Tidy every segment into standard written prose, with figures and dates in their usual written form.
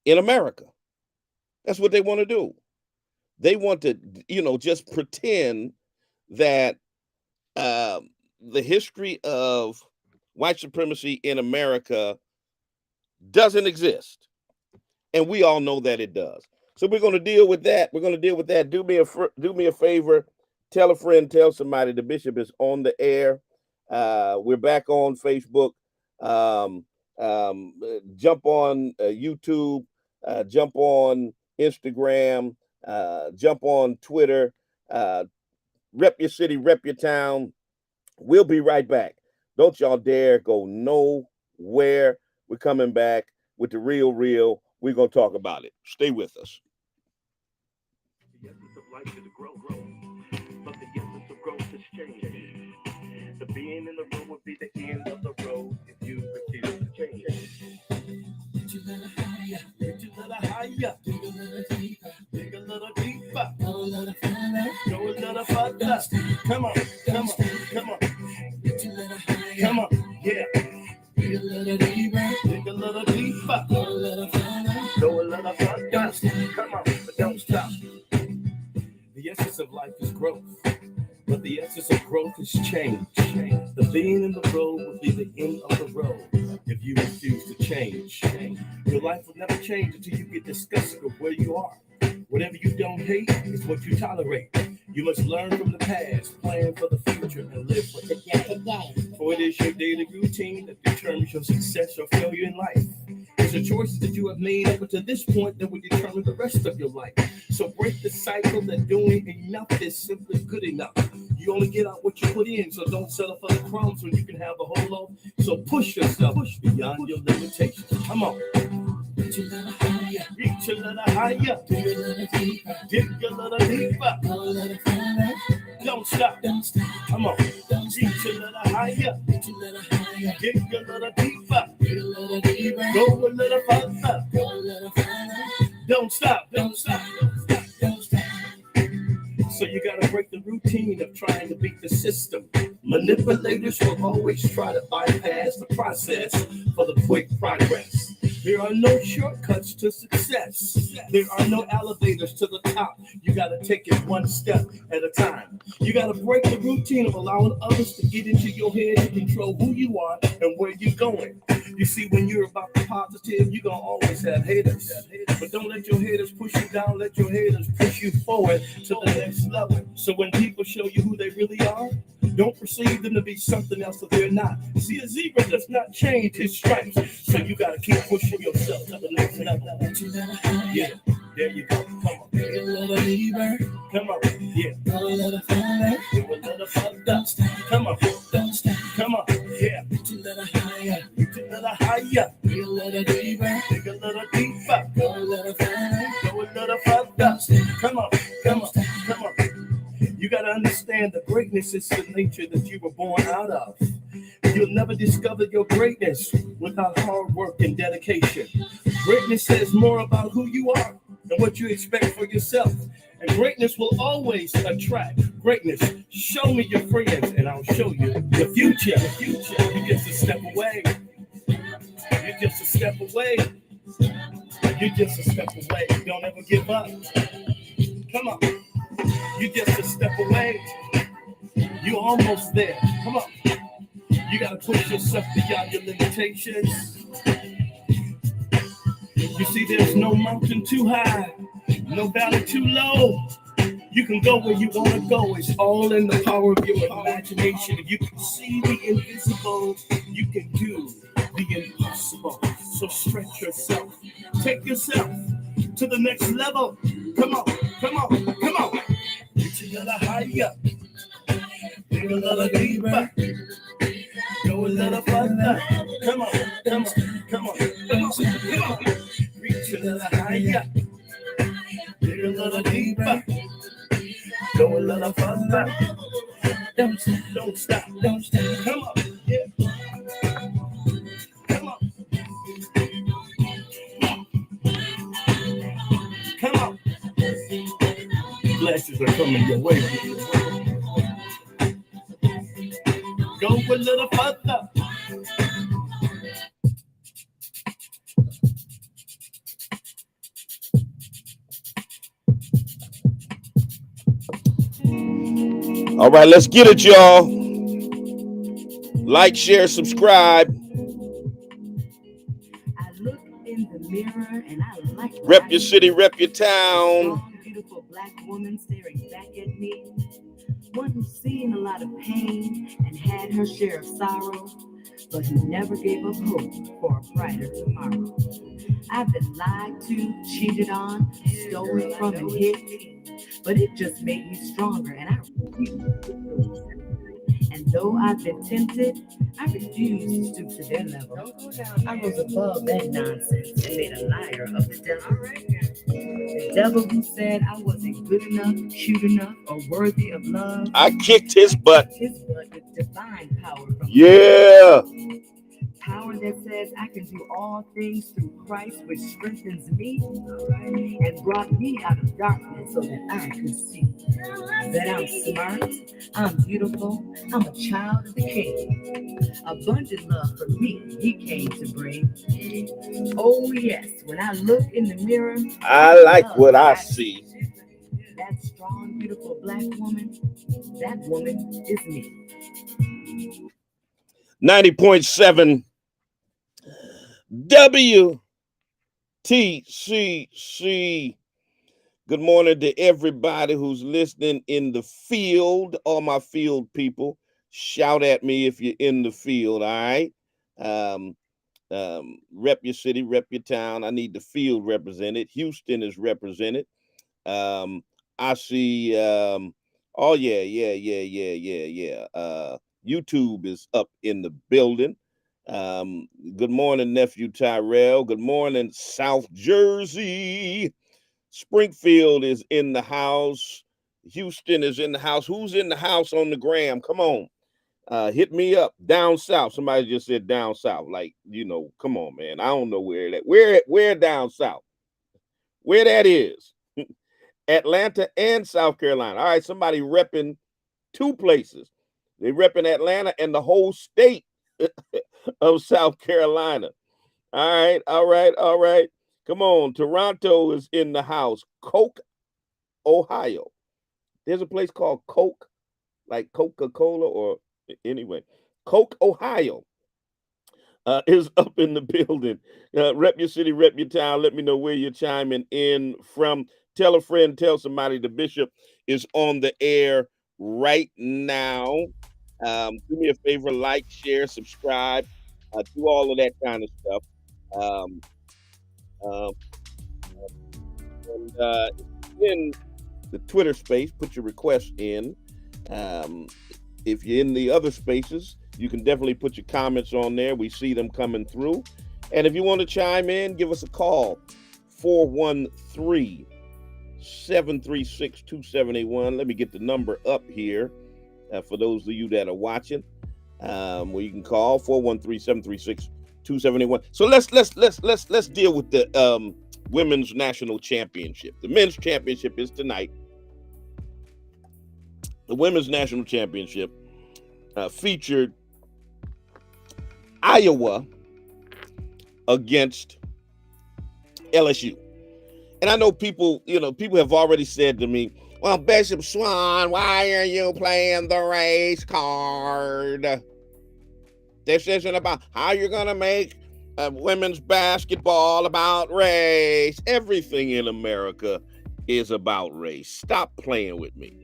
in America. That's what they want to do. They want to, just pretend that the history of white supremacy in America doesn't exist. And we all know that it does. So we're going to deal with that. Do me a favor. Tell a friend, tell somebody. The bishop is on the air. We're back on Facebook. Jump on YouTube. Jump on Instagram. Jump on Twitter. Rep your city, rep your town. We'll be right back. Don't y'all dare go nowhere. We're coming back with the real. We're going to talk about it. Stay with us. The essence of life is growth, but the essence of growth is change. The being in the room would be the end of the road if you refuse to change. Get you a little higher, get you a little higher, dig a little deeper, dig a little deeper, go a little further, go a little further. Come on, come on, come on. Get you a little higher, come on, yeah. Dig a little deeper, dig a little deeper, go a little further, go a little further. Come on, but don't stop. The essence of life is growth, but the essence of growth is change. The being in the road will be the end of the road if you refuse to change. Your life will never change until you get disgusted with where you are. Whatever you don't hate is what you tolerate. You must learn from the past, plan for the future, and live for today. For it is your daily routine that determines your success or failure in life. It's the choices that you have made up until this point that will determine the rest of your life. So break the cycle that doing enough is simply good enough. You only get out what you put in, so don't settle for the crumbs when you can have the whole loaf. So push yourself beyond your limitations. Come on. Reach a little higher, reach a little higher, dig a little deeper, dig a little deeper, go a little further. Don't stop, don't stop. Come on, reach a little higher, reach a little higher, dig a little deeper, dig a little deeper, go a little further, go a little further. Don't stop, don't stop, don't stop, don't stop. So you gotta break the routine of trying to beat the system. Manipulators will always try to bypass the process for the quick progress. There are no shortcuts to success. There are no elevators to the top. You got to take it one step at a time. You got to break the routine of allowing others to get into your head to control who you are and where you're going. You see, when you're about the positive, you're going to always have haters. But don't let your haters push you down. Let your haters push you forward to the next level. So when people show you who they really are, don't perceive them to be something else that they're not. See, a zebra does not change his stripes. So you got to keep pushing yourself to the next level. Yeah, there you go. Come on. Dig a little deeper. Come on. Yeah. Go a little further. Go a little further. Come on. Don't stop. Come on. Yeah. Reach a little higher. Reach a little higher. Dig a little deeper. Dig a little deeper. Go a little further. Go a little further. Come on. Come on. Come on. You got to understand that greatness is the nature that you were born out of. You'll never discover your greatness without hard work and dedication. Greatness says more about who you are than what you expect for yourself. And greatness will always attract greatness. Show me your friends and I'll show you the future. You're just a step away. You're just a step away. You're just a step away. Don't ever give up. Come on. You're just a step away. You're almost there. Come on. You got to push yourself beyond your limitations. You see, there's no mountain too high, no valley too low. You can go where you want to go. It's all in the power of your imagination. If you can see the invisible, you can do the impossible. So stretch yourself. Take yourself to the next level. Come on, come on, come on. Reach a little higher. Dig a little deeper. Go a little further. Come on, come on, come on, come on, come on. Reach a little higher. Dig a little deeper. Go a little further. Don't stop, don't stop. Come on, yeah. Come on. Come on. Blessings are coming your way. Go a little further. All right, let's get it, y'all. Like, share, subscribe. I look in the mirror and I like what Rep I your see. city, rep your A town. strong, beautiful black woman staring back at me. One who's seen a lot of pain and had her share of sorrow, but who never gave up hope for a brighter tomorrow. I've been lied to, cheated on, stolen from and hit, but it just made me stronger and I refuse to lose. And though I've been tempted, I refuse to stoop to their level. I rose above that nonsense and made a liar of the devil. The devil who said I wasn't good enough, cute enough, or worthy of love. I kicked his butt. His butt with divine power from Yeah. power that says I can do all things through Christ, which strengthens me, and brought me out of darkness so that I could see that I'm smart, I'm beautiful, I'm a child of the King. Abundant love for me, He came to bring. Oh yes, when I look in the mirror, I like love what I see. see. That strong, beautiful black woman, that woman is me. 90.7 WTCC. Good morning to everybody who's listening in the field. All my field people, shout at me if you're in the field, all right? Rep your city, rep your town. I need the field represented. Houston is represented. I see, oh yeah. YouTube is up in the building. Good morning, nephew Tyrell. Good morning, South Jersey. Springfield is in the house. Houston is in the house. Who's in the house on the gram? Come on. Hit me up. Down south. Somebody just said down south. Like, come on, man. I don't know where that. Where down south? Where that is. Atlanta and South Carolina. All right, somebody repping two places. They repping Atlanta and the whole state of South Carolina. All right. Come on. Toronto is in the house. Coke, Ohio. There's a place called Coke, like Coca-Cola, or anyway, Coke, Ohio is up in the building. Rep your city, rep your town. Let me know where you're chiming in from. Tell a friend, tell somebody the bishop is on the air right now. Do me a favor, like, share, subscribe, do all of that kind of stuff. Um, um, and in the Twitter space, put your request in. If you're in the other spaces, you can definitely put your comments on there. We see them coming through. And if you want to chime in, give us a call, 413-736-2781. Let me get the number up here for those of you that are watching, where you can call 413-736-2781. So let's deal with the women's national championship. The men's championship is tonight. The women's national championship featured Iowa against LSU. And I know people have already said to me, well, Bishop Swan, why are you playing the race card? This isn't about how you're going to make women's basketball about race. Everything in America is about race. Stop playing with me,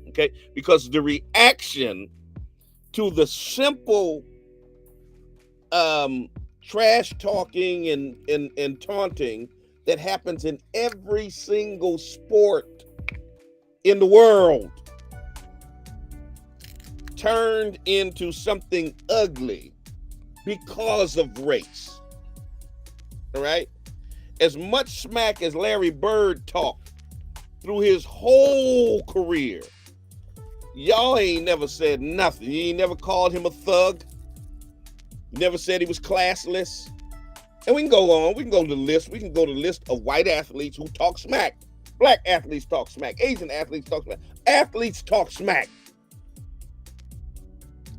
okay? Because the reaction to the simple trash talking and taunting that happens in every single sport in the world turned into something ugly because of race. All right? As much smack as Larry Bird talked through his whole career, y'all ain't never said nothing. You ain't never called him a thug. You never said he was classless. And we can go on. We can go to the list. We can go to the list of white athletes who talk smack. Black athletes talk smack. Asian athletes talk smack. Athletes talk smack.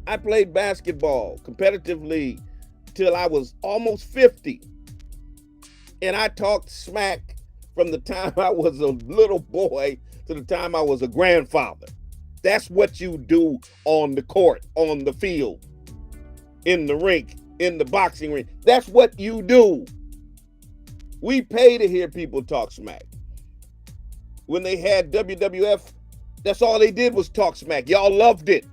I played basketball competitively till I was almost 50. And I talked smack from the time I was a little boy to the time I was a grandfather. That's what you do on the court, on the field, in the rink, in the boxing ring. That's what you do. We pay to hear people talk smack. When they had WWF, that's all they did was talk smack. Y'all loved it.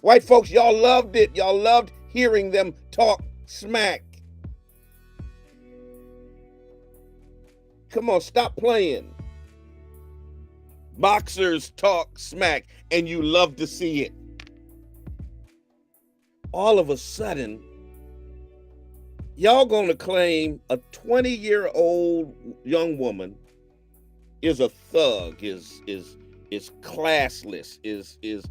White folks, y'all loved it. Y'all loved hearing them talk smack. Come on, stop playing. Boxers talk smack, and you love to see it. All of a sudden, y'all gonna claim a 20-year-old young woman is a thug, is classless, is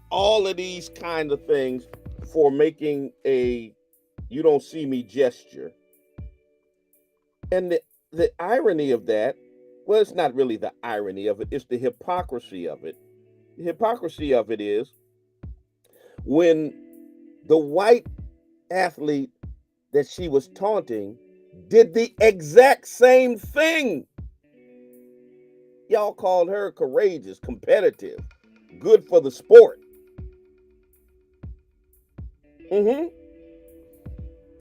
all of these kind of things for making a "you don't see me" gesture. And the irony of that, well, it's not really the irony of it, it's the hypocrisy of it. The hypocrisy of it is when the white athlete that she was taunting did the exact same thing. Y'all called her courageous, competitive, good for the sport.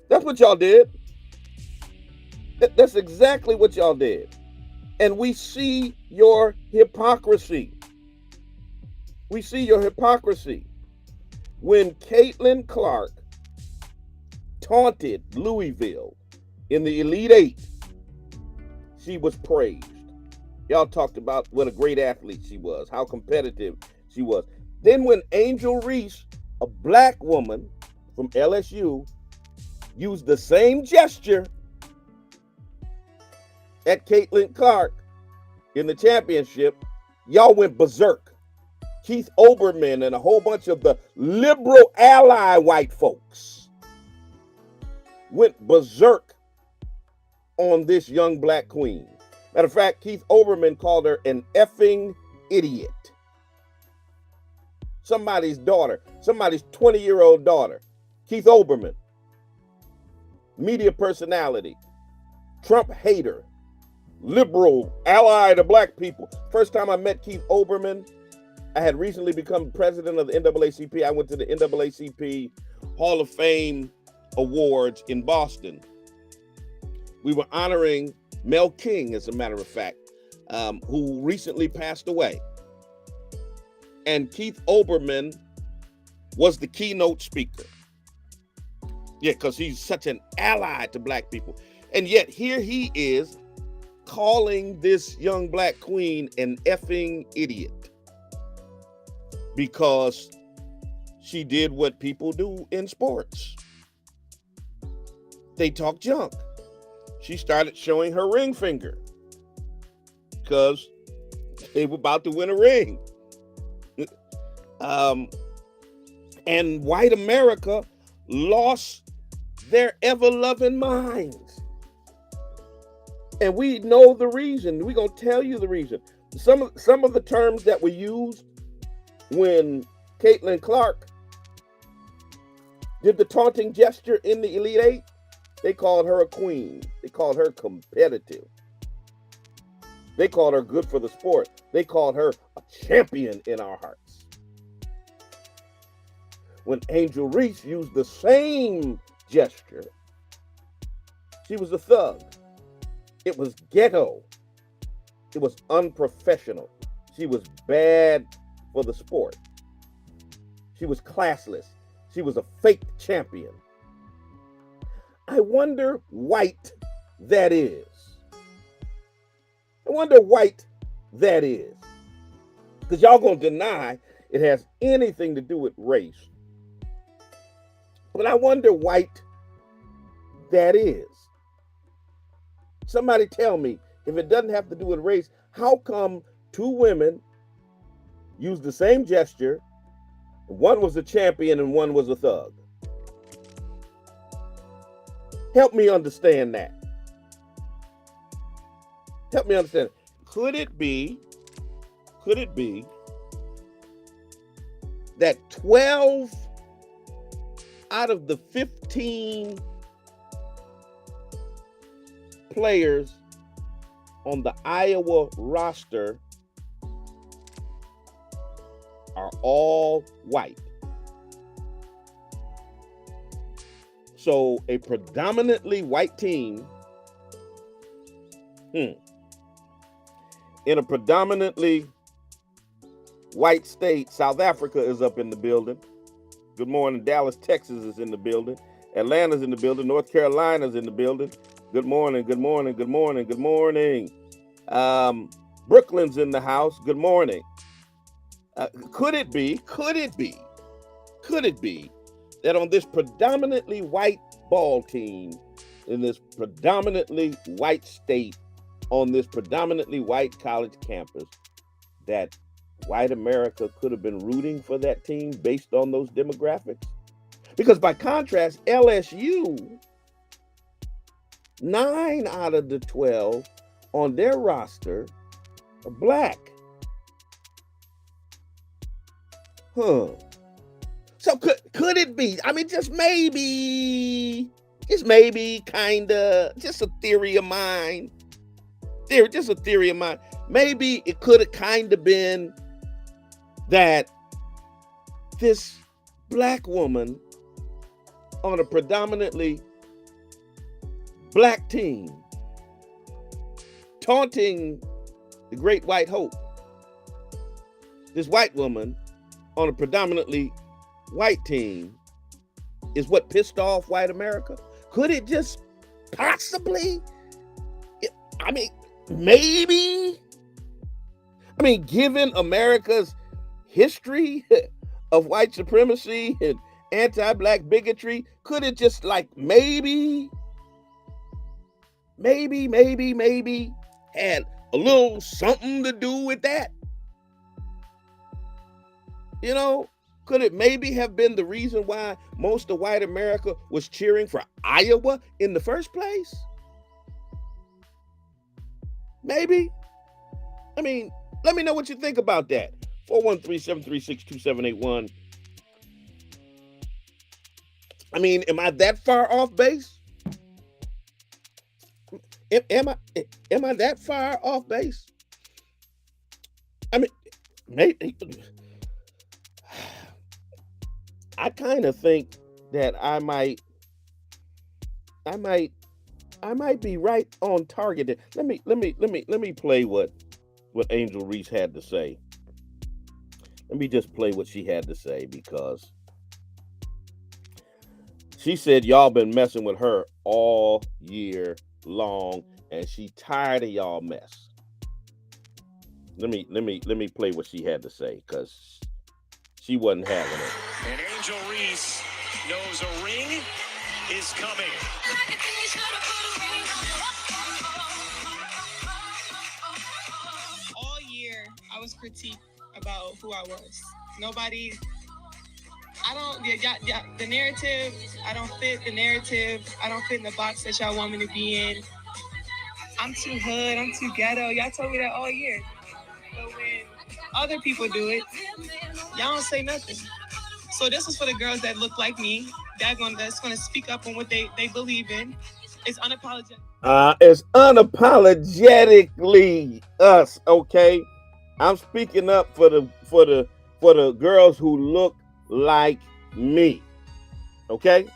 That's what y'all did. That's exactly what y'all did. And we see your hypocrisy. We see your hypocrisy. When Caitlin Clark taunted Louisville in the Elite Eight, she was praised. Y'all talked about what a great athlete she was, how competitive she was. Then when Angel Reese, a black woman from LSU, used the same gesture at Caitlin Clark in the championship, y'all went berserk. Keith Olbermann and a whole bunch of the liberal ally white folks went berserk on this young black queen. Matter of fact, Keith Olbermann called her an effing idiot. Somebody's daughter, somebody's 20-year-old daughter. Keith Olbermann, media personality, Trump hater, liberal ally to black people. First time I met Keith Olbermann, I had recently become president of the NAACP. I went to the NAACP Hall of Fame Awards in Boston. We were honoring Mel King, as a matter of fact, who recently passed away. And Keith Olbermann was the keynote speaker. Yeah, because he's such an ally to black people. And yet here he is calling this young black queen an effing idiot because she did what people do in sports. They talk junk. She started showing her ring finger because they were about to win a ring. And white America lost their ever-loving minds. And we know the reason. We're going to tell you the reason. Some of the terms that were used when Caitlin Clark did the taunting gesture in the Elite Eight, they called her a queen. They called her competitive. They called her good for the sport. They called her a champion in our hearts. When Angel Reese used the same gesture, she was a thug. It was ghetto. It was unprofessional. She was bad for the sport. She was classless. She was a fake champion. I wonder white that is. I wonder white that is. Because y'all gonna deny it has anything to do with race. But I wonder white that is. Somebody tell me, if it doesn't have to do with race, how come two women used the same gesture, one was a champion and one was a thug? Help me understand that. Help me understand. Could it be that 12 out of the 15 players on the Iowa roster are all white. So a predominantly white team in a predominantly white state. South Africa is up in the building. Good morning. Dallas, Texas is in the building. Atlanta's in the building. North Carolina's in the building. Good morning. Good morning. Good morning. Good morning. Brooklyn's in the house. Good morning. Could it be that on this predominantly white ball team, in this predominantly white state, on this predominantly white college campus, that white America could have been rooting for that team based on those demographics? Because by contrast, LSU, 9 out of the 12 on their roster are black. So could it be? I mean, just maybe, kinda, just a theory of mine. Just a theory of mine. Maybe it could have kind of been that this black woman on a predominantly black team taunting the great white hope, this white woman on a predominantly white team, is what pissed off white America? Could it just possibly? I mean, maybe. I mean, given America's history of white supremacy and anti-black bigotry, could it just maybe had a little something to do with that? You know, could it maybe have been the reason why most of white America was cheering for Iowa in the first place? Maybe. I mean, let me know what you think about that. 413-736-2781. I mean, am I that far off base? Am I that far off base? I mean, maybe. I kind of think that I might be right on target. Let me play what Angel Reese had to say. Let me just play what she had to say, because she said y'all been messing with her all year long and she tired of y'all mess. Let me play what she had to say, because she wasn't having it. And Angel Reese knows a ring is coming. All year, I was critiqued about who I was. Nobody, the narrative, I don't fit the narrative. I don't fit in the box that y'all want me to be in. I'm too hood, I'm too ghetto. Y'all told me that all year. But when other people do it, y'all don't say nothing. So this is for the girls that look like me, that's gonna speak up on what they believe in. It's unapologetic. It's unapologetically us, okay? I'm speaking up for the girls who look like me, okay?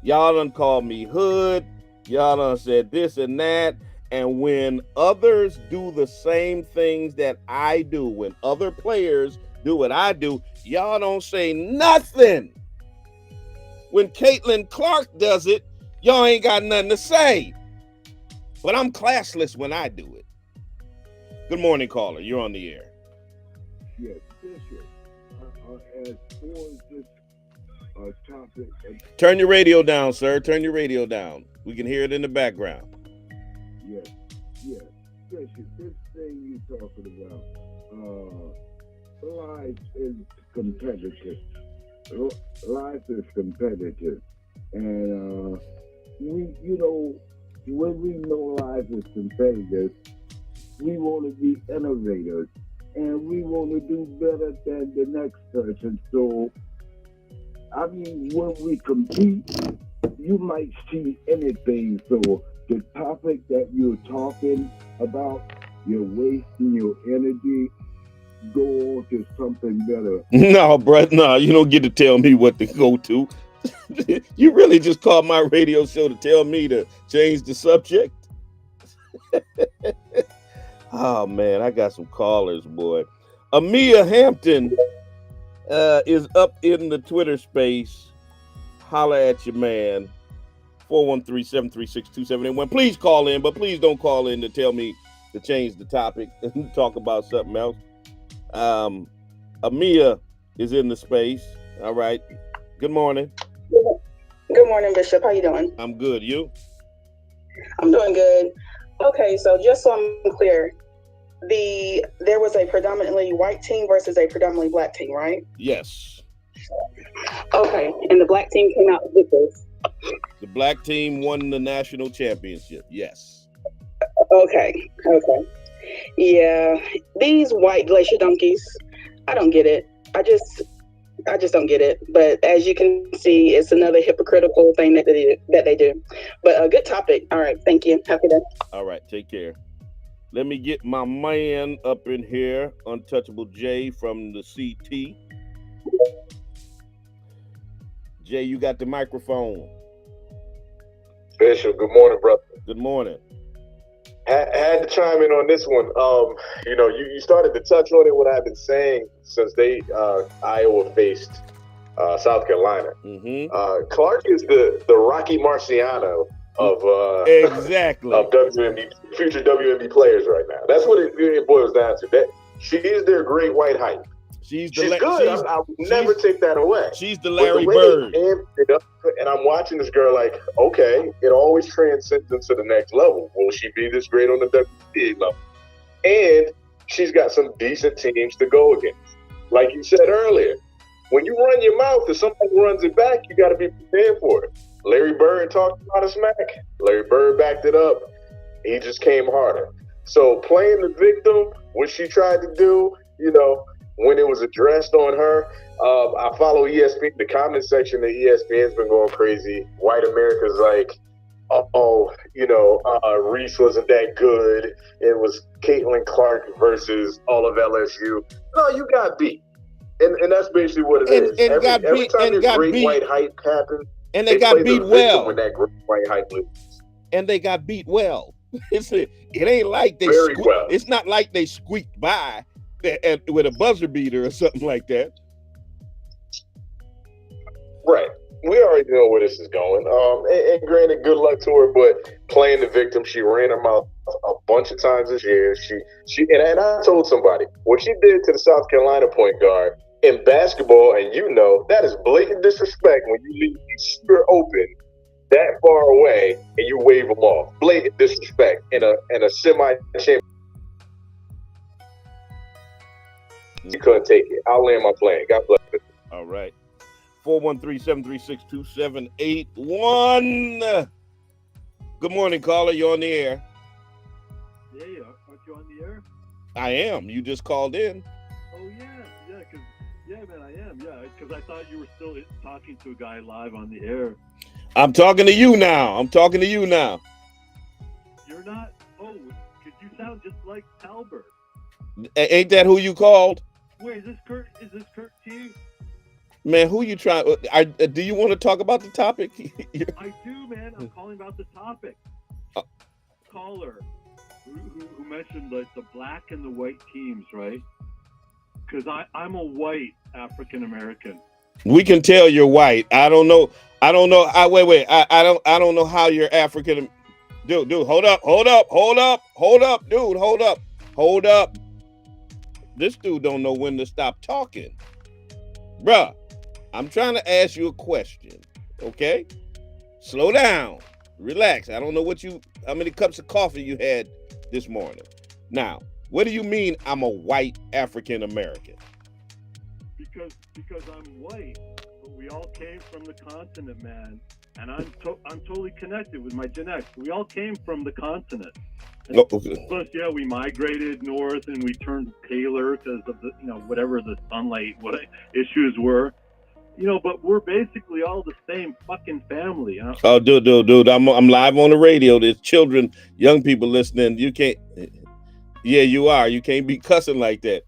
Y'all done called me hood. Y'all done said this and that. And when others do the same things that I do, when other players do what I do, y'all don't say nothing. When Caitlin Clark does it, y'all ain't got nothing to say. But I'm classless when I do it. Good morning, caller. You're on the air. Yes, Bishop. As far as this topic... Turn your radio down, sir. Turn your radio down. We can hear it in the background. Yes. Bishop, this thing you're talking about, life is competitive. Life is competitive. And, when we know life is competitive, we want to be innovators and we want to do better than the next person. So, I mean, when we compete, you might see anything. So, the topic that you're talking about, you're wasting your energy, go on to something better. No, bruh, no, you don't get to tell me what to go to. You really just called my radio show to tell me to change the subject? Oh, man, I got some callers, boy. Amia Hampton is up in the Twitter space. Holla at your man. 413-736-2781. Please call in, but please don't call in to tell me to change the topic and talk about something else. Amia is in the space. All right. Good morning. Good morning, Bishop. How you doing? I'm good. You? I'm doing good. Okay, so just so I'm clear, there was a predominantly white team versus a predominantly black team, right? Yes. Okay, and the black team came out victors. The black team won the national championship. Yes. Okay. Yeah, these white glacier donkeys, I don't get it. I just don't get it. But as you can see, it's another hypocritical thing that they do. But a good topic. All right, thank you. Have a good day. All right, take care. Let me get my man up in here, Untouchable Jay from the CT. Jay, you got the microphone. Bishop, good morning, brother. Good morning. Had to chime in on this one. You started to touch on it, what I've been saying since Iowa faced South Carolina. Mm-hmm. Clark is the Rocky Marciano of exactly of WNBA, future WNBA players right now. That's what it boils down to. That she is their great white hype. She's good. I would never take that away. She's the Larry Bird. And I'm watching this girl like, okay, it always transcends into the next level. Will she be this great on the WNBA level? And she's got some decent teams to go against. Like you said earlier, when you run your mouth, if somebody runs it back, you got to be prepared for it. Larry Bird talked a lot of smack. Larry Bird backed it up. He just came harder. So playing the victim, what she tried to do, when it was addressed on her, I follow ESPN. The comment section of ESPN's been going crazy. White America's like, Reese wasn't that good. It was Caitlin Clark versus all of LSU. No, you got beat. And that's basically what it is. Every time your great white hype happens, and they got beat well. When that great white hype loses. And they got beat well. It ain't like they well. It's not like they squeaked by with a buzzer beater or something like that. Right. We already know where this is going. And granted, good luck to her, but playing the victim, she ran her mouth a bunch of times this year. And I told somebody, what she did to the South Carolina point guard in basketball, and that is blatant disrespect when you leave the shooter open that far away and you wave them off. Blatant disrespect in a semi-champion. You couldn't take it. I'll land my plane. God bless you. All right. 413-736-2781. Good morning, caller. You're on the air. Yeah, aren't you on the air? I am. You just called in. Oh, man, I am. Yeah, because I thought you were still talking to a guy live on the air. I'm talking to you now. You're not? Oh, because you sound just like Talbert. Ain't that who you called? Wait, is this Kurt T? Man, who you trying? Do you want to talk about the topic? I do, man. I'm calling about the topic. Caller who mentioned the black and the white teams, right? Because I'm a white African American. We can tell you're white. I don't know. Wait. I don't know how you're African. Dude, hold up, dude, hold up. This dude don't know when to stop talking. Bruh, I'm trying to ask you a question, okay? Slow down, relax. I don't know how many cups of coffee you had this morning. Now, what do you mean I'm a white African American? Because I'm white, but we all came from the continent, man. And I'm totally connected with my genetics. We all came from the continent. And plus, yeah, we migrated north and we turned paler because of the, whatever the sunlight issues were. But we're basically all the same fucking family. Oh, dude, I'm live on the radio. There's children, young people listening. You can't. Yeah, you are. You can't be cussing like that.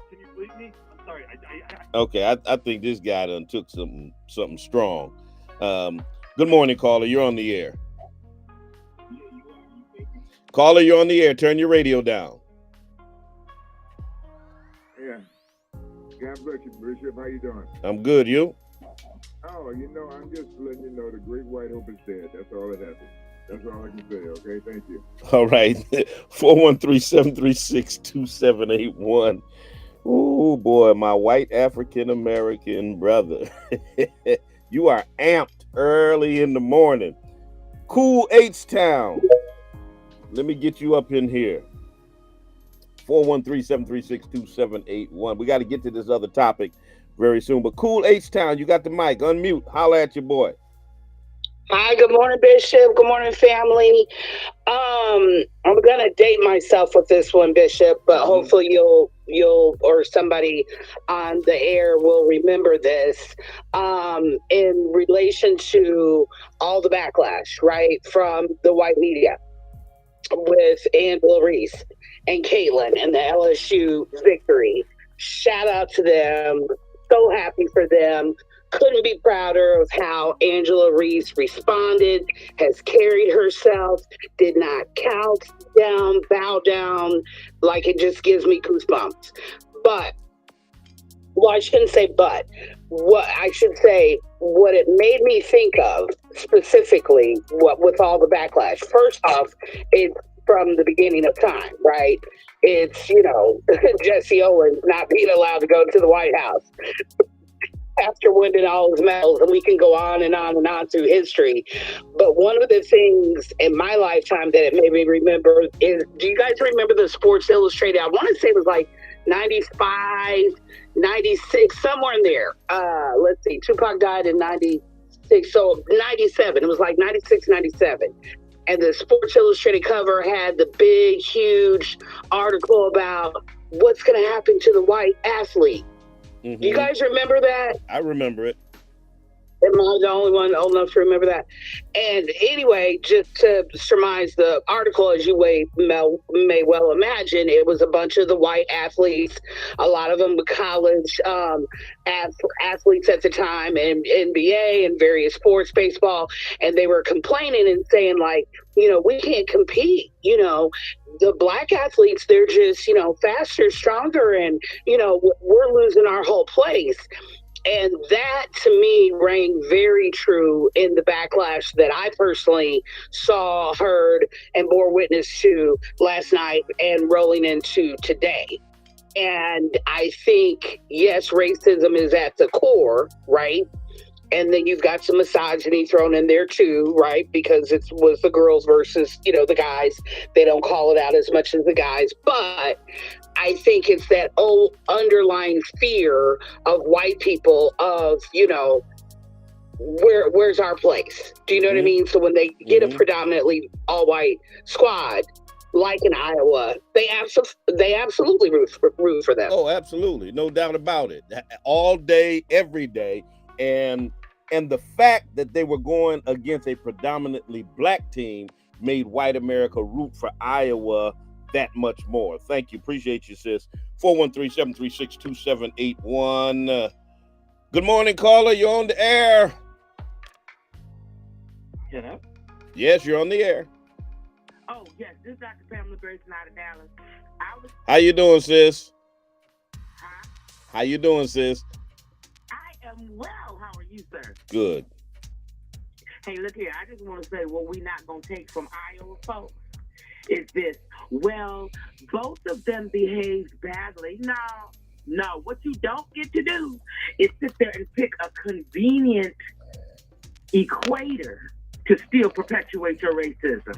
Can you complete me? I'm sorry. Okay, I think this guy done took something strong. Good morning, caller. You're on the air. Caller, you're on the air. Turn your radio down. Yeah. God bless you, Bishop. How you doing? I'm good. You? Oh, I'm just letting you know the great white hope is dead. That's all it happens. That's all I can say, okay? Thank you. All right. 413-736-2781. Oh, boy, my white African-American brother. You are amped early in the morning. Cool H-Town. Let me get you up in here. 413-736-2781. We got to get to this other topic very soon. But Cool H-Town, you got the mic. Unmute. Holla at your boy. Hi, good morning, Bishop. Good morning, family. I'm gonna date myself with this one, Bishop, but hopefully you'll or somebody on the air will remember this. In relation to all the backlash, right, from the white media with Angela Reese and Caitlin and the LSU victory. Shout out to them. So happy for them. Couldn't be prouder of how Angela Reese responded, has carried herself, did not bow down, like it just gives me goosebumps. But, well, I shouldn't say but, what I should say, what it made me think of specifically, what with all the backlash. First off, it's from the beginning of time, right? It's, Jesse Owens not being allowed to go to the White House after winning all his medals, and we can go on and on and on through history. But one of the things in my lifetime that it made me remember is, do you guys remember the Sports Illustrated? I want to say it was like 95, 96, somewhere in there. Let's see, Tupac died in 96, so 97. It was like 96, 97. And the Sports Illustrated cover had the big, huge article about what's going to happen to the white athlete. Mm-hmm. Do you guys remember that? I remember it. Am I the only one old enough to remember that? And anyway, just to surmise the article, as you may well imagine, it was a bunch of the white athletes, a lot of them were college athletes at the time, and NBA and various sports, baseball, and they were complaining and saying, like, we can't compete, the black athletes, they're just, faster, stronger, and, we're losing our whole place. And that, to me, rang very true in the backlash that I personally saw, heard, and bore witness to last night and rolling into today. And I think, yes, racism is at the core, right? And then you've got some misogyny thrown in there too, right? Because it was the girls versus, the guys. They don't call it out as much as the guys. But I think it's that old underlying fear of white people of, where's our place? Do you know what I mean? So when they get a predominantly all white squad, like in Iowa, they absolutely root for them. Oh, absolutely. No doubt about it. All day, every day. And the fact that they were going against a predominantly black team made white America root for Iowa that much more. Thank you. Appreciate you, sis. 413-736-2781. Good morning, caller. You're on the air. Hello? Yes, you're on the air. Oh, yes. This is Dr. Pamela Grayson out of Dallas. How you doing, sis? Huh? How you doing, sis? I am well. How are you, sir? Good. Hey, look here. I just want to say what we not going to take from Iowa folks is this. Well, both of them behaved badly. No. What you don't get to do is sit there and pick a convenient equator to still perpetuate your racism.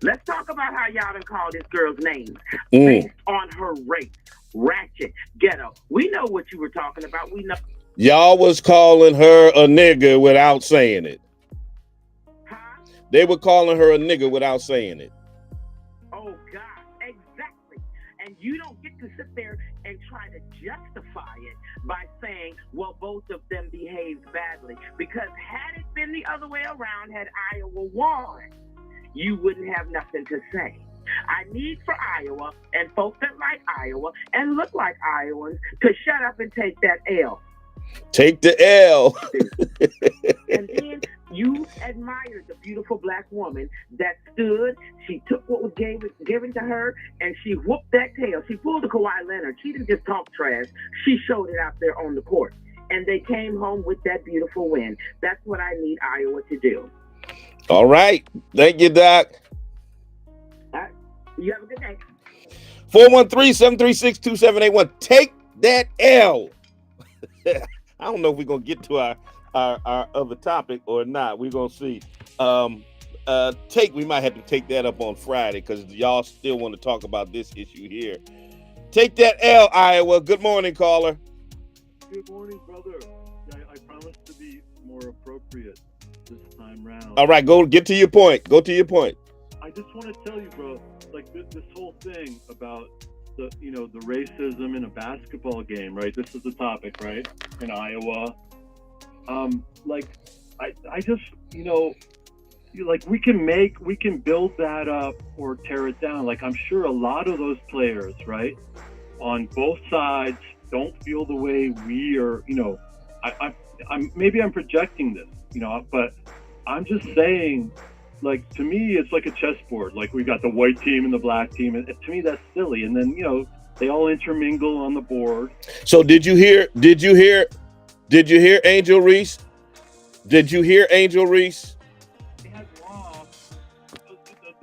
Let's talk about how y'all done called this girl's name based on her race. Ratchet, ghetto. We know what you were talking about. We know. Y'all was calling her a nigger without saying it. Huh? They were calling her a nigger without saying it. Oh, God. Exactly. And you don't get to sit there and try to justify it by saying, well, both of them behaved badly. Because had it been the other way around, had Iowa won, you wouldn't have nothing to say. I need for Iowa and folks that like Iowa and look like Iowans to shut up and take that L. Take the L. And then you admired the beautiful black woman that stood. She took what was given to her, and she whooped that tail. She pulled a Kawhi Leonard. She didn't just talk trash. She showed it out there on the court. And they came home with that beautiful win. That's what I need Iowa to do. All right. Thank you, Doc. You have a good day. 413-736-2781. Take that L. I don't know if we're going to get to our other topic or not. We're going to see. We might have to take that up on Friday because y'all still want to talk about this issue here. Take that L, Iowa. Good morning, caller. Good morning, brother. I promise to be more appropriate this time round. All right, get to your point. Go to your point. I just want to tell you, bro, like this whole thing about the racism in a basketball game, right? This is the topic, right? In Iowa. I just, we can build that up or tear it down. Like, I'm sure a lot of those players, right, on both sides don't feel the way we are, maybe I'm projecting this, but I'm just saying, like, to me, it's like a chessboard. Like, we got the white team and the black team. And to me, that's silly. And then, they all intermingle on the board. So did you hear Angel Reese? Did you hear Angel Reese? They had lost.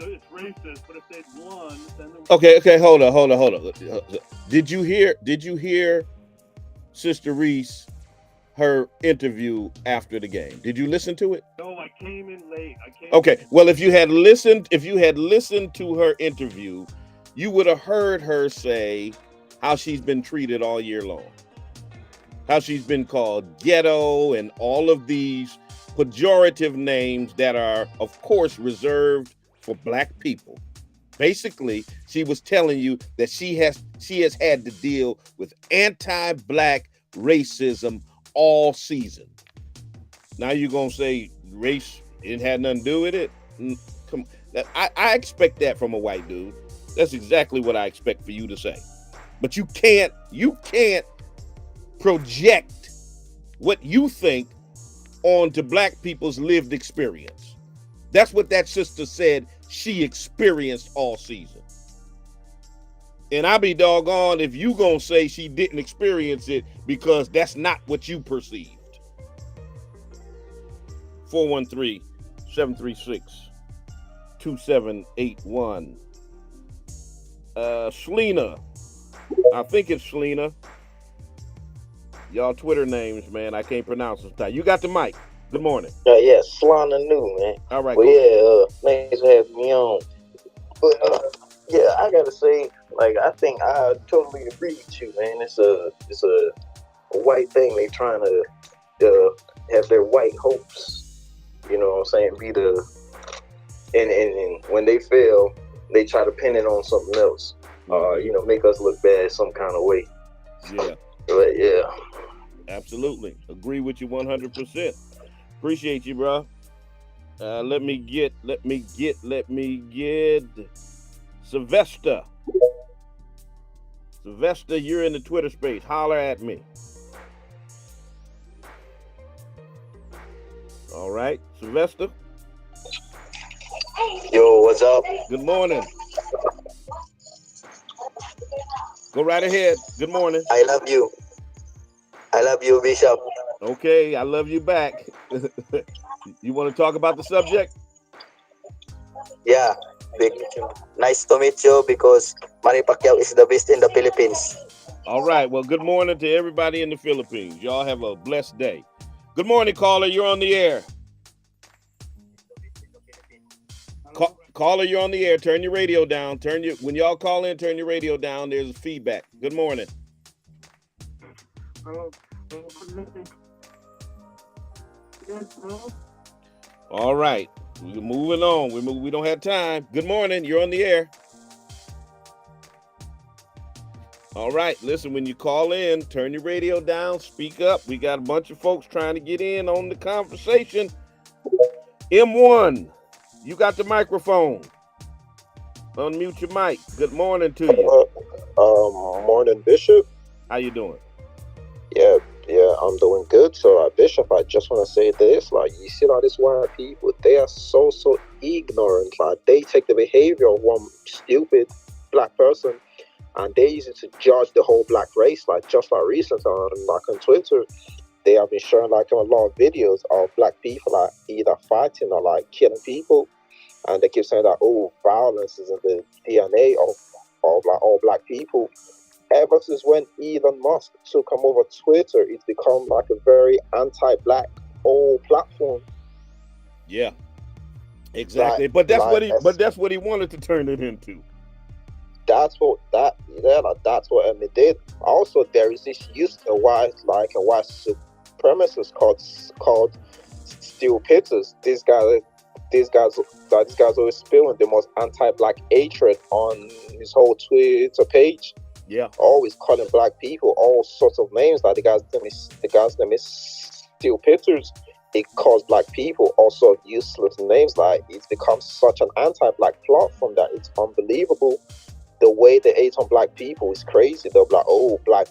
It's racist, but if they'd won, then Okay, hold on. Did you hear Sister Reese, her interview after the game? Did you listen to it? No, I came in late. Okay. Well, if you had listened to her interview, you would have heard her say how she's been treated all year long. How she's been called ghetto and all of these pejorative names that are, of course, reserved for black people. Basically, she was telling you that she has had to deal with anti-black racism all season. Now you're gonna say race didn't have nothing to do with it? Come on. I expect that from a white dude. That's exactly what I expect for you to say. But you can't project what you think onto black people's lived experience. That's what that sister said she experienced all season. And I'll be doggone if you gonna say she didn't experience it because that's not what you perceived. 413-736-2781. Shlina. I think it's Shlina. Y'all Twitter names, man. I can't pronounce this time. You got the mic. Good morning. Yeah, Slana New, man. All right. Well, yeah, thanks for having me on. But yeah, I gotta say, like, I think I totally agree with you, man. It's a white thing. They trying to have their white hopes, you know what I'm saying, be the and when they fail, they try to pin it on something else. Make us look bad some kind of way. Yeah. But yeah. Absolutely. Agree with you 100%. Appreciate you, bro. Let me get Sylvester. Sylvester, you're in the Twitter space. Holler at me. All right, Sylvester. Yo, what's up? Good morning. Go right ahead. Good morning. I love you. I love you, Bishop. Okay, I love you back. You want to talk about the subject? Yeah. Nice to meet you because Manny Pacquiao is the best in the Philippines. All right. Well, good morning to everybody in the Philippines. Y'all have a blessed day. Good morning, caller. You're on the air. Caller, you're on the air. Turn your radio down. When y'all call in, turn your radio down. There's feedback. Good morning. All right. We're moving on. We don't have time. Good morning. You're on the air. All right. Listen, when you call in, turn your radio down. Speak up. We got a bunch of folks trying to get in on the conversation. M1, you got the microphone. Unmute your mic. Good morning to you. Morning, Bishop. How you doing? Yeah, I'm doing good. So, Bishop, I just want to say this: like, you see, all these white people, they are so ignorant. Like, they take the behavior of one stupid black person, and they use it to judge the whole black race. Like, just like recently on Twitter, they have been showing like a lot of videos of black people like either fighting or like killing people, and they keep saying that violence is in the DNA of like all black people. Ever since when Elon Musk took over Twitter, it's become like a very anti-black old platform. Yeah, exactly. But that's what he wanted to turn it into. That's what Emmy did. Also, there is this a white supremacist called Steel Peters. These guys always spewing the most anti-black hatred on his whole Twitter page. Yeah, always calling black people all sorts of names. Like the guy's name is Steel Peters. He calls black people all sorts of useless names. Like, it's become such an anti-black platform that it's unbelievable. The way they hate on black people is crazy. They're like, black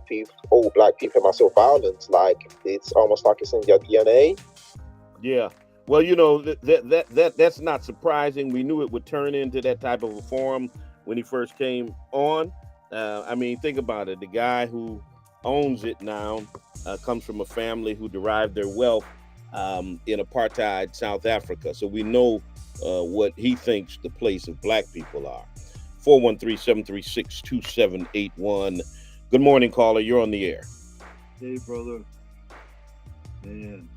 people are so violent. Like, it's almost like it's in their DNA. Yeah. Well, you know, that's not surprising. We knew it would turn into that type of a forum when he first came on. I mean, think about it. The guy who owns it now comes from a family who derived their wealth in apartheid South Africa. So we know what he thinks the place of black people are. 413-736-2781. Good morning, caller. You're on the air. Hey, brother. Man,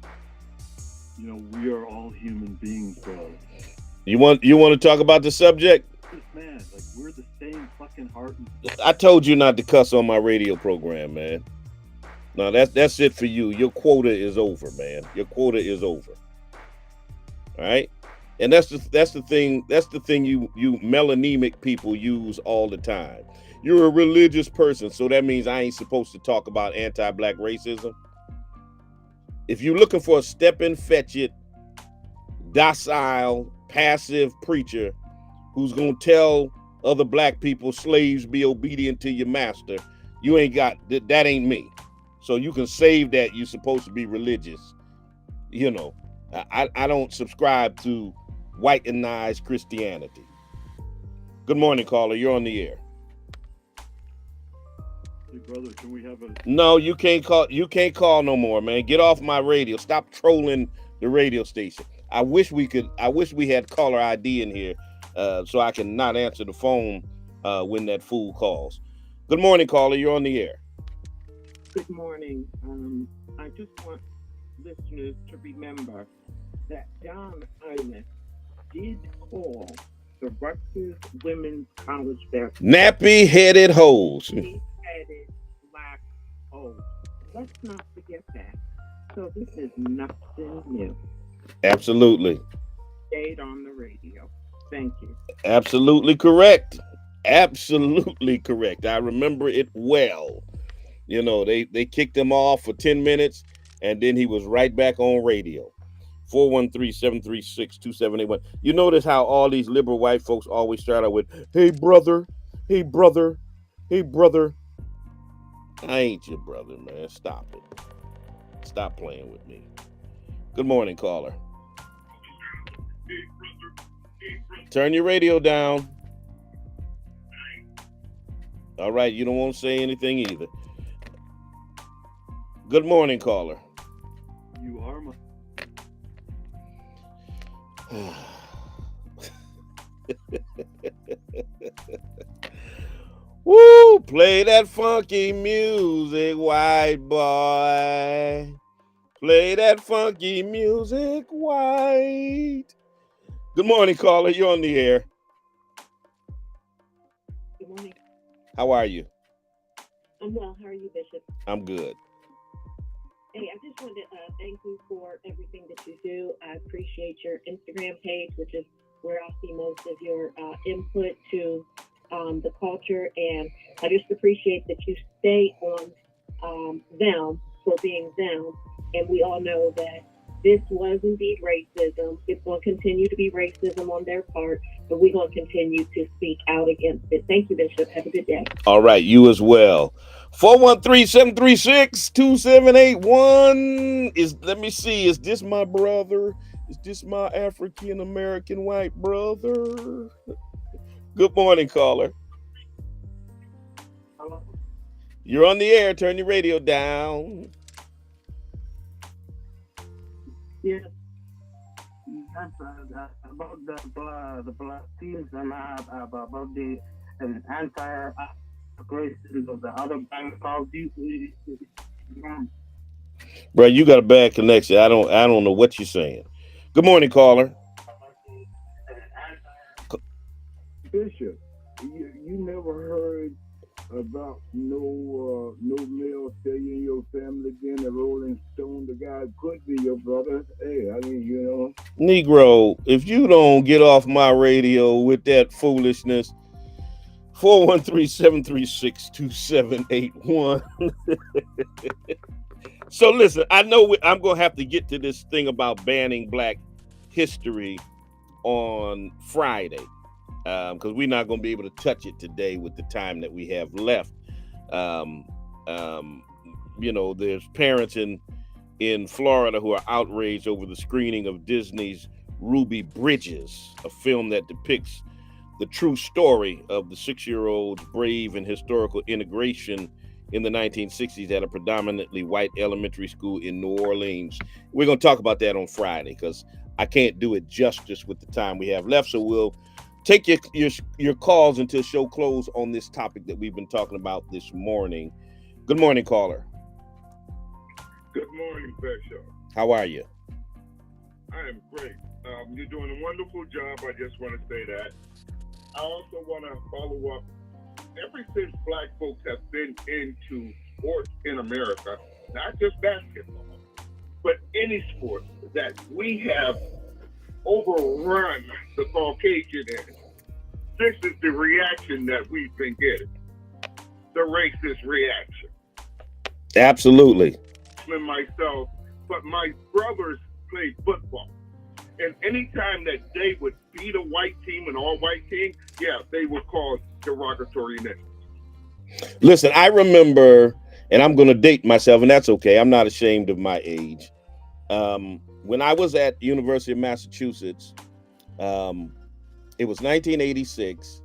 you know, we are all human beings, bro. You want to talk about the subject? Man, like, we're the same fucking heart. I told you not to cuss on my radio program, man. No, that's it for you. Your quota is over, man. Your quota is over. All right? And that's the thing you melanemic people use all the time. You're a religious person, so that means I ain't supposed to talk about anti-black racism. If you're looking for a step-in, fetch-it, docile, passive preacher who's going to tell other black people, slaves, be obedient to your master, you ain't got, that ain't me. So you can save that. You're supposed to be religious. You know, I don't subscribe to whitenized Christianity. Good morning, caller. You're on the air. Hey, brother, can we have a... No, you can't call no more, man. Get off my radio. Stop trolling the radio station. I wish we had caller ID in here so I can not answer the phone when that fool calls. Good morning, caller. You're on the air. Good morning. I just want listeners to remember that Don Imus did call the Rutgers Women's College basketball nappy-headed hoes. Nappy-headed black hoes. Let's not forget that. So this is nothing new. Absolutely. Stayed on the radio. Thank you. Absolutely correct. Absolutely correct. I remember it well. You know, they kicked him off for 10 minutes, and then he was right back on radio. 413-736-2781. You notice how all these liberal white folks always start out with, hey, brother, hey, brother, hey, brother. I ain't your brother, man. Stop it. Stop playing with me. Good morning, caller. Turn your radio down. All right, you don't want to say anything either. Good morning, caller. You are my... Woo! Play that funky music, white boy. Play that funky music, white. Good morning, caller. You're on the air. Good morning. How are you? I'm well. How are you, Bishop? I'm good. Hey, I just wanted to thank you for everything that you do. I appreciate your Instagram page, which is where I see most of your input to the culture. And I just appreciate that you stay on them for being them. And we all know that this was indeed racism. It's going to continue to be racism on their part, but we're going to continue to speak out against it. Thank you, Bishop. Have a good day. All right, you as well. 413-736-2781 is, let me see, is this my brother? Is this my African American white brother? Good morning, caller. Hello. You're on the air. Turn your radio down. Yes. That's about the black teams and about the anti-racism of the other bank calls. Bro, you got a bad connection. I don't know what you're saying. Good morning, caller. Bishop, you never heard about no male stay in your family being a Rolling Stone? The guy could be your brother. Hey, I mean, you know. Negro, if you don't get off my radio with that foolishness, 413-736-2781. So listen, I know I'm going to have to get to this thing about banning Black history on Friday, because we're not going to be able to touch it today with the time that we have left. You know, there's parents in Florida who are outraged over the screening of Disney's Ruby Bridges, a film that depicts the true story of the 6-year-old's brave and historical integration in the 1960s at a predominantly white elementary school in New Orleans. We're going to talk about that on Friday because I can't do it justice with the time we have left. So we'll take your calls until show close on this topic that we've been talking about this morning. Good morning, caller. Good morning, Bishop. How are you? I am great. You're doing a wonderful job. I just want to say that. I also want to follow up. Ever since Black folks have been into sports in America, not just basketball, but any sport, that we have overrun the Caucasian in. This is the reaction that we've been getting. The racist reaction. Absolutely. And myself, but my brothers played football. And anytime that they would beat a white team, an all-white team, yeah, they would cause derogatory names. Listen, I remember, and I'm going to date myself, and that's okay. I'm not ashamed of my age. When I was at University of Massachusetts, it was 1986,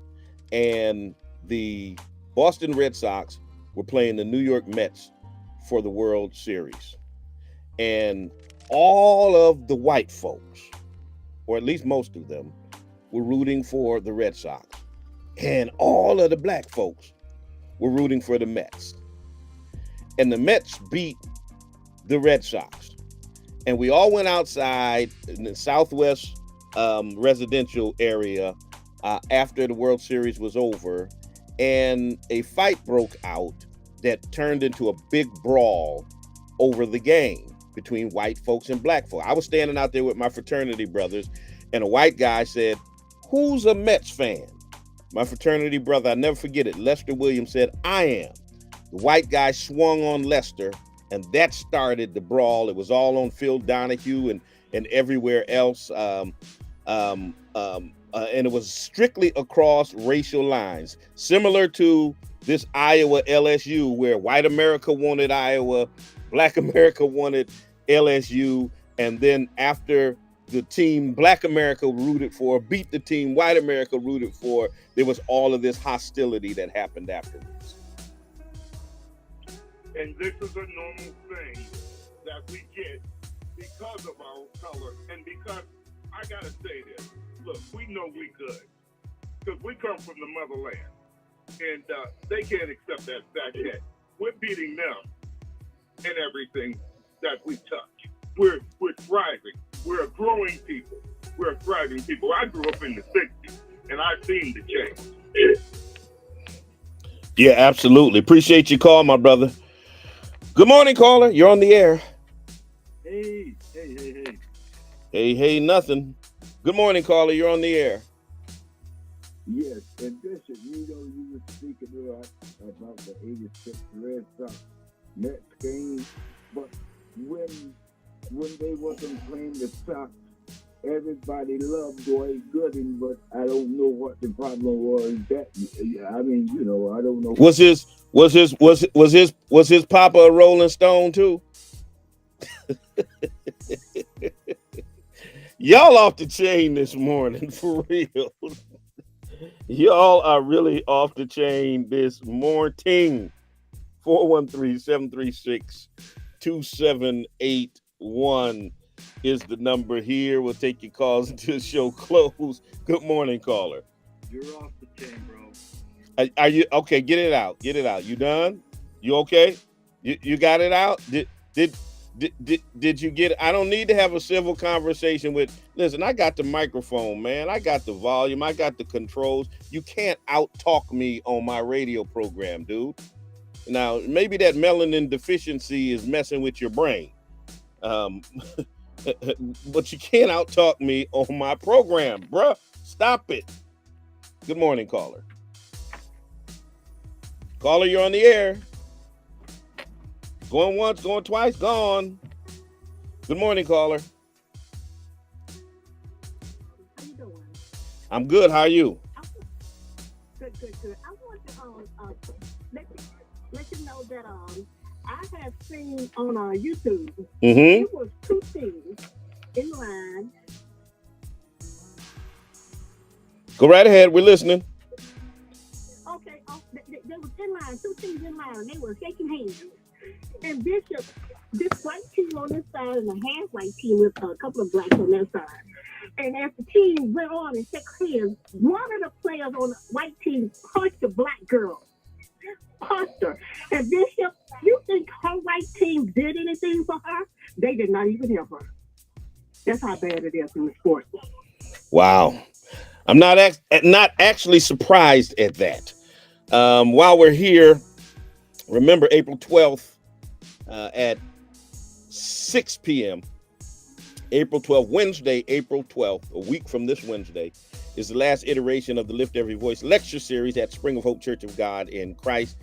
and the Boston Red Sox were playing the New York Mets for the World Series. And all of the white folks, or at least most of them, were rooting for the Red Sox. And all of the black folks were rooting for the Mets. And the Mets beat the Red Sox. And we all went outside in the Southwest residential area after the World Series was over. And a fight broke out that turned into a big brawl over the game between white folks and black folks. I was standing out there with my fraternity brothers, and a white guy said, "Who's a Mets fan?" My fraternity brother, I never forget it, Lester Williams, said, "I am." The white guy swung on Lester, and that started the brawl. It was all on Phil Donahue and everywhere else. And it was strictly across racial lines, similar to this Iowa LSU, where white America wanted Iowa, black America wanted LSU, and then after the team black America rooted for beat the team white America rooted for, there was all of this hostility that happened afterwards. And this is a normal thing that we get because of our color, and because, I gotta say this, look, we know we good, because we come from the motherland, and they can't accept that fact that we're beating them in everything that we touch. We're thriving. We're a growing people. We're a thriving people. I grew up in the 60s, and I've seen the change. Yeah, absolutely. Appreciate your call, my brother. Good morning, caller. You're on the air. Hey. Hey, nothing. Good morning, caller. You're on the air. Yes, and Bishop, you know, you were speaking about the 86 Red Sox Mets game, but when when they wasn't playing the Sox, everybody loved Dwight Gooden, but I don't know what the problem was. I don't know. Was his papa a Rolling Stone too? Y'all off the chain this morning, for real. Y'all are really off the chain this morning. 413-736-2781 is the number here. We'll take your calls until the show close. Good morning, caller. You're off the chain, bro. Are you okay? Get it out. Get it out. You done? You okay? You got it out? Did you get it? I don't need to have a civil conversation with. Listen, I got the microphone, man. I got the volume. I got the controls. You can't out-talk me on my radio program, dude. Now, maybe that melanin deficiency is messing with your brain. But you can't out-talk me on my program, bruh. Stop it. Good morning, caller. Caller, you're on the air. Going once, going twice, gone. Good morning, caller. How you doing? I'm good. How are you? Good. I want to let you know that I have seen on YouTube. Mm-hmm. It was two teams in line. Go right ahead. We're listening. Okay, they was in line, two teams in line. They were shaking hands. And Bishop, this white team on this side and a half-white team with a couple of blacks on that side. And as the team went on and shook hands, one of the players on the white team punched the black girl. Punched her. And Bishop, you think her white team did anything for her? They did not even help her. That's how bad it is in the sport. Wow. I'm not actually surprised at that. While we're here, remember April 12th at 6 p.m. April 12th, Wednesday, April 12th, a week from this Wednesday, is the last iteration of the Lift Every Voice lecture series at Spring of Hope Church of God in Christ.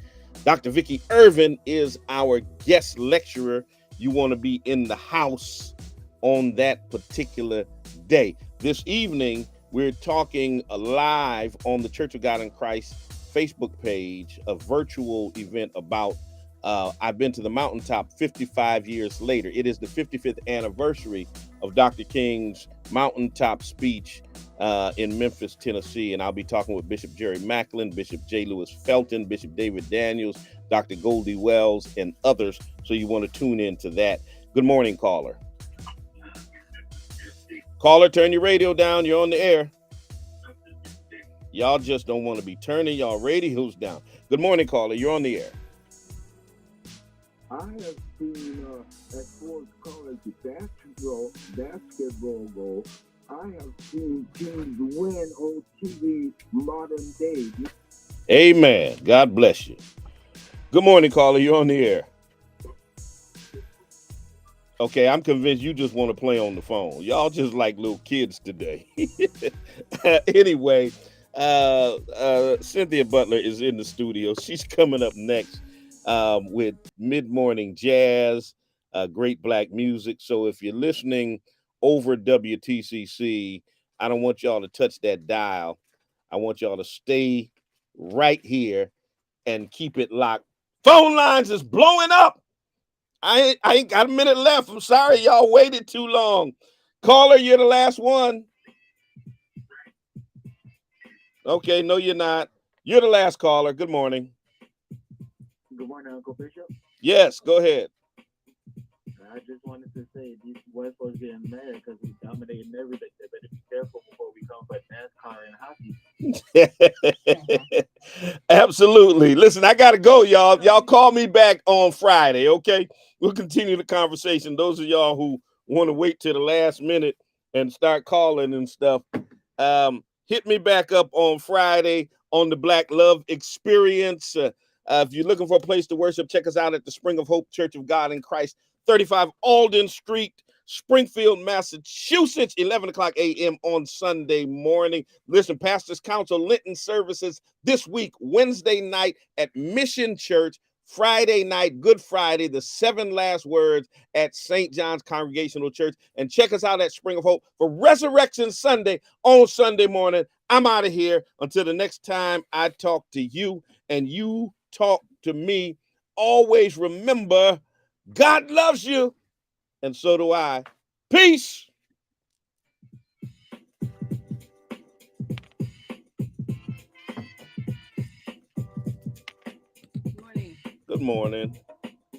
Dr. Vicki Irvin is our guest lecturer. You want to be in the house on that particular day. This evening, we're talking live on the Church of God in Christ Facebook page, a virtual event about I've been to the mountaintop 55 years later. It is the 55th anniversary of Dr. King's mountaintop speech in Memphis, Tennessee. And I'll be talking with Bishop Jerry Macklin, Bishop J. Lewis Felton, Bishop David Daniels, Dr. Goldie Wells, and others. So you want to tune into that. Good morning, caller. Caller, turn your radio down. You're on the air. Y'all just don't want to be turning y'all radios down. Good morning, caller. You're on the air. I have seen, as far as college basketball go, I have seen teams win on TV modern day. Amen. God bless you. Good morning, caller. You're on the air. Okay, I'm convinced you just want to play on the phone. Y'all just like little kids today. Anyway, Cynthia Butler is in the studio. She's coming up next with mid-morning jazz, great black music. So if you're listening over WTCC, I don't want y'all to touch that dial. I want y'all to stay right here and keep it locked. Phone lines is blowing up. I ain't got a minute left. I'm sorry y'all waited too long. Caller, you're the last one. Okay, no, you're not. You're the last caller. Good morning. Good morning, Uncle Bishop. Yes, go ahead. I just wanted to say these white folks getting mad because we dominating everything. They better be careful before we come back NASCAR and hockey. Absolutely. Listen, I gotta go, y'all. Y'all call me back on Friday, okay? We'll continue the conversation. Those of y'all who want to wait till the last minute and start calling and stuff, hit me back up on Friday on the Black Love Experience. If you're looking for a place to worship, check us out at the Spring of Hope Church of God in Christ, 35 Alden Street, Springfield, Massachusetts, 11 o'clock a.m. on Sunday morning. Listen, Pastors Council Lenten services this week, Wednesday night at Mission Church, Friday night, Good Friday, the 7 last words at St. John's Congregational Church. And check us out at Spring of Hope for Resurrection Sunday on Sunday morning. I'm out of here until the next time I talk to you and you talk to me. Always remember, God loves you, and so do I. Peace. Good morning.